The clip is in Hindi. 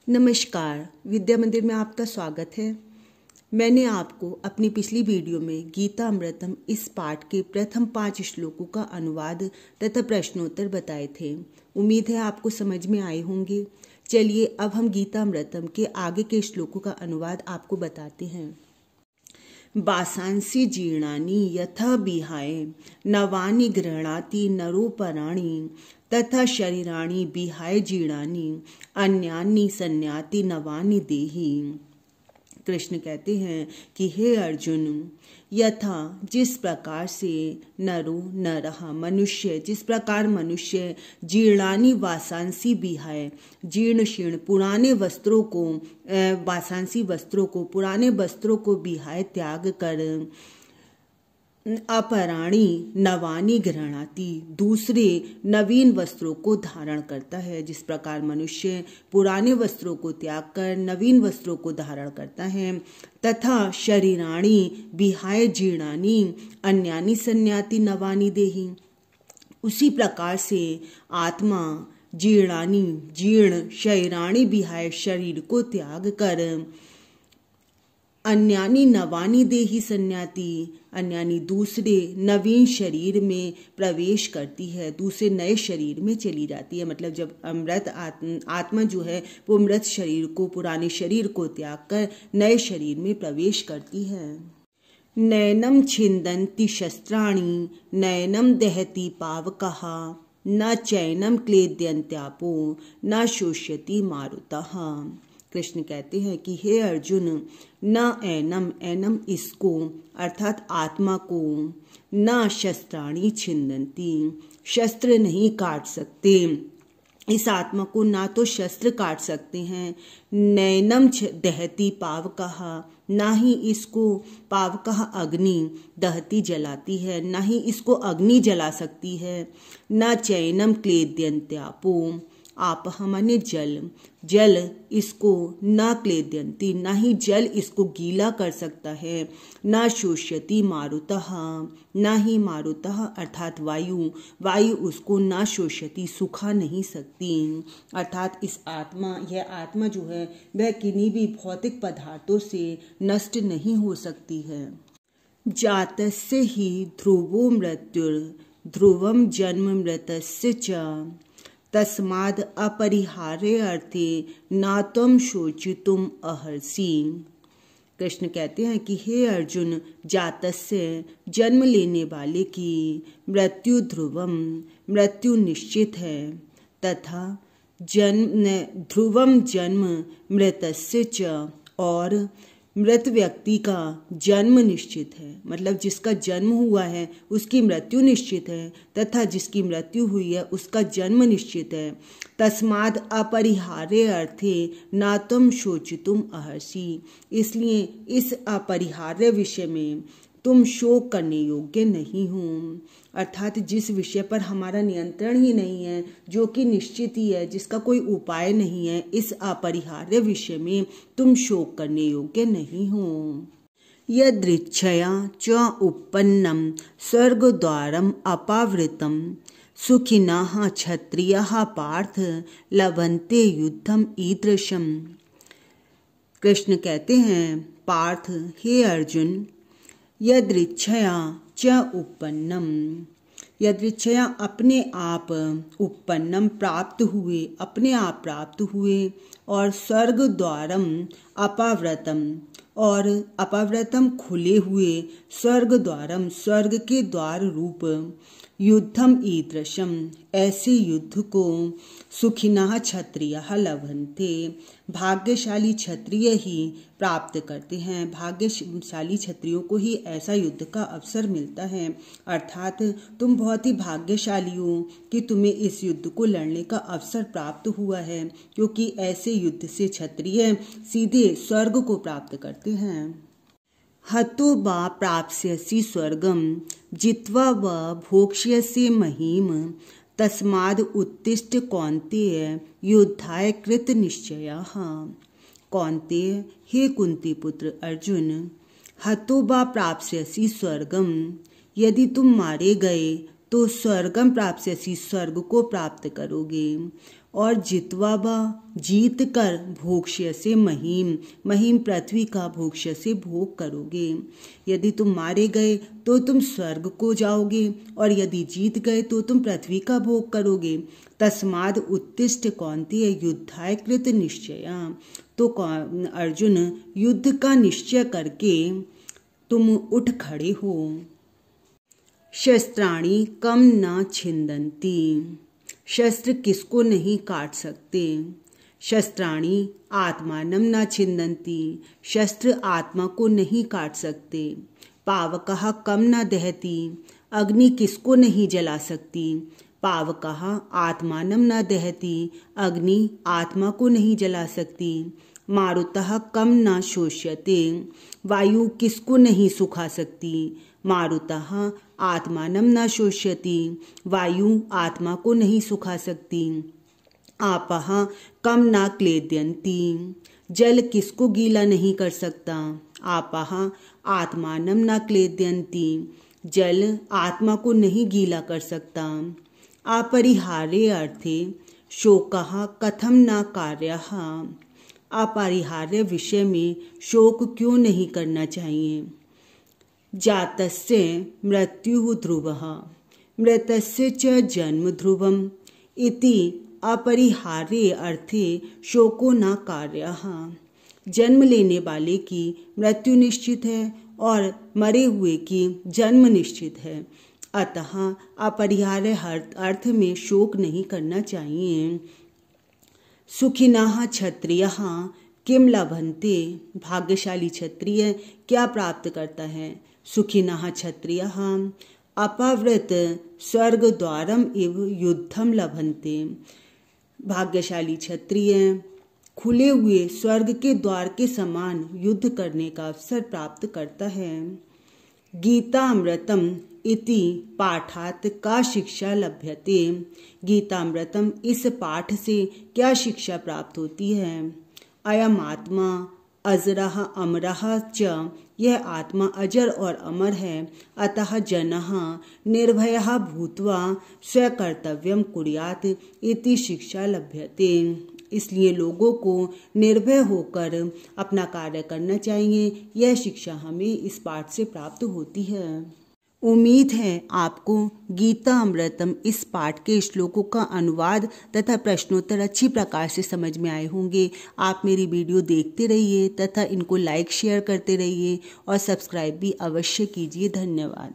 नमस्कार, विद्या मंदिर में आपका स्वागत है। मैंने आपको अपनी पिछली वीडियो में गीता अमृतम इस पाठ के प्रथम 5 श्लोकों का अनुवाद तथा प्रश्नोत्तर बताए थे। उम्मीद है आपको समझ में आए होंगे। चलिए अब हम गीता अमृतम के आगे के श्लोकों का अनुवाद आपको बताते हैं। वासांसि जीर्णानि यथा विहाय नवानि गृह्णाति नरोपराणि तथा शरीराणि विहाय जीर्णानि अन्यानि संयाति नवानि देहि। कृष्ण कहते हैं कि हे अर्जुन, यथा जिस प्रकार से नरो नरः मनुष्य, जिस प्रकार मनुष्य जीर्णानि वासांसि विहाय जीर्ण शीर्ण पुराने वस्त्रों को वासांसि वस्त्रों को पुराने वस्त्रों को विहाय त्याग कर अपराणी नवानि गृह्णाति दूसरे नवीन वस्त्रों को धारण करता है। जिस प्रकार मनुष्य पुराने वस्त्रों को त्याग कर नवीन वस्त्रों को धारण करता है, तथा शरीराणि विहाय जीर्णानि अन्यानि संयाति नवानि देहि, उसी प्रकार से आत्मा जीर्णानि जीर्ण शरीराणि विहाय शरीर को त्याग कर अन्यानि नवानि देहि संयाति अन्यानि दूसरे नवीन शरीर में प्रवेश करती है, दूसरे नए शरीर में चली जाती है। मतलब जब अमृत आत्मा जो है वो मृत शरीर को पुराने शरीर को त्याग कर नए शरीर में प्रवेश करती है। नैनम छिन्दन्ति शस्त्राणि नैनम दहति पावकः न चैनम क्लेद्यन्त्यापो न शोष्यति मारुतः। कृष्ण कहते हैं कि हे अर्जुन, न एनम एनम इसको अर्थात आत्मा को, न शस्त्राणि छिन्दन्ति शस्त्र नहीं काट सकते, इस आत्मा को ना तो शस्त्र काट सकते हैं, नैनम दहति पावकः ना ही इसको पावकः अग्नि दहती जलाती है, ना ही इसको अग्नि जला सकती है, न चैनम क्लेद्यन्त्यापो आपः माने जल, जल इसको न क्लेद्यन्ति ना ही जल इसको गीला कर सकता है, न शोष्यति मारुतः ना ही मारुतः अर्थात वायु, वायु उसको न शोष्यति सुखा नहीं सकती। अर्थात इस आत्मा यह आत्मा जो है वह किन्हीं भी भौतिक पदार्थों से नष्ट नहीं हो सकती है। जातस्य हि ध्रुवो मृत्युर् ध्रुवम जन्म मृतस्य च तस्माद् अपरिहार्य अर्थे न त्वं शोचितुम अर्हसि। कृष्ण कहते हैं कि हे अर्जुन, जातस्य जन्म लेने वाले की मृत्यु ध्रुवम मृत्यु निश्चित है, तथा ध्रुवम जन्म मृतस्य च और मृत व्यक्ति का जन्म निश्चित है। मतलब जिसका जन्म हुआ है उसकी मृत्यु निश्चित है, तथा जिसकी मृत्यु हुई है उसका जन्म निश्चित है। तस्माद् अपरिहार्य अर्थे न त्वं शोचितुम अर्हसि, इसलिए इस अपरिहार्य विषय में तुम शोक करने योग्य नहीं हो। अर्थात जिस विषय पर हमारा नियंत्रण ही नहीं है, जो कि निश्चित ही है, जिसका कोई उपाय नहीं है, इस अपरिहार्य विषय में तुम शोक करने योग्य नहीं हो। यदृच्छया च उत्पन्नं स्वर्गद्वारम् अपावृतं सुखिनः क्षत्रियः पार्थ लभन्ते युद्धम ईदृशम्। कृष्ण कहते हैं, पार्थ हे अर्जुन, यदृच्छया च उत्पन्नम, यदृच्छया अपने आप, उत्पन्नम प्राप्त हुए, अपने आप प्राप्त हुए, और स्वर्ग द्वारम अपावृतम और अपावृतम खुले हुए, स्वर्ग द्वारम स्वर्ग के द्वार रूप, युद्धम ईदृशम ऐसे युद्ध को, सुखिनः क्षत्रियः लभन्ते भाग्यशाली क्षत्रिय ही प्राप्त करते हैं। भाग्यशाली क्षत्रियों को ही ऐसा युद्ध का अवसर मिलता है। अर्थात तुम बहुत ही भाग्यशाली हो कि तुम्हें इस युद्ध को लड़ने का अवसर प्राप्त हुआ है, क्योंकि ऐसे युद्ध से क्षत्रिय सीधे स्वर्ग को प्राप्त करते हैं। हतो वा प्राप्स्यसि स्वर्गम जित्वा वा भोक्ष्यसि महीम तस्माद् उत्तिष्ठ कौन्तेय युद्धाय कृत निश्चयः। कौन्तेय हे कुंती पुत्र अर्जुन, हतो वा प्राप्स्यसि स्वर्गम, यदि तुम मारे गए तो स्वर्गम प्राप्स्यसि स्वर्ग को प्राप्त करोगे, और जित्वा वा जीत कर भोक्ष्य से महीम, महीम पृथ्वी का भोक्ष्य से भोग करोगे। यदि तुम मारे गए तो तुम स्वर्ग को जाओगे और यदि जीत गए तो तुम पृथ्वी का भोग करोगे। तस्माद उत्तिष्ठ कौन्तेय युद्धाय कृत निश्चया। तो अर्जुन, युद्ध का निश्चय करके तुम उठ खड़े हो। शस्त्राणि कम न छिन्दन्ति। शस्त्र किसको नहीं काट सकते। शस्त्राणि आत्मानं न छिन्दन्ति। शस्त्र आत्मा को नहीं काट सकते। पावकः कम न दहति। अग्नि किसको नहीं जला सकती। पावकः आत्मानं न दहति। अग्नि आत्मा को नहीं जला सकती। मारुतः कम न शोष्यते। वायु किसको नहीं सुखा सकती। मारुतः आत्मानं न शोष्यति। वायु आत्मा को नहीं सुखा सकती। आपः कम न क्लेद्यन्ति। जल किसको गीला नहीं कर सकता। आपः आत्मानं न क्लेद्यन्ति। जल आत्मा को नहीं गीला कर सकता। अपरिहार्य अर्थे शोकः कथम न कार्यः। अपरिहार्य विषय में शोक क्यों नहीं करना चाहिए। जातस्य मृत्युः ध्रुवः मृतस्य च जन्म ध्रुवम् इति अपरिहार्य अर्थे शोको न कार्यः। जन्म लेने वाले की मृत्यु निश्चित है और मरे हुए की जन्म निश्चित है। अतः अपरिहार्य अर्थ में शोक नहीं करना चाहिए। सुखिनः क्षत्रियः किम लभन्ते। भाग्यशाली क्षत्रिय क्या प्राप्त करता है। सुखिनः क्षत्रियः अपवृत स्वर्ग द्वारम इव युद्धम लभन्ते। भाग्यशाली क्षत्रिय खुले हुए स्वर्ग के द्वार के समान युद्ध करने का अवसर प्राप्त करता है। गीतामृतम इति पाठात् का शिक्षा लभ्यते। गीतामृतम इस पाठ से क्या शिक्षा प्राप्त होती है। अयम आत्मा अजरः अमरः च। यह आत्मा अजर और अमर है। अतः जनः निर्भयः भूत्वा स्वकर्तव्यं कुर्यात् इति शिक्षा लभ्यते। इसलिए लोगों को निर्भय होकर अपना कार्य करना चाहिए। यह शिक्षा हमें इस पाठ से प्राप्त होती है। उम्मीद है आपको गीता अमृतम इस पाठ के श्लोकों का अनुवाद तथा प्रश्नोत्तर अच्छी प्रकार से समझ में आए होंगे। आप मेरी वीडियो देखते रहिए तथा इनको लाइक शेयर करते रहिए और सब्सक्राइब भी अवश्य कीजिए। धन्यवाद।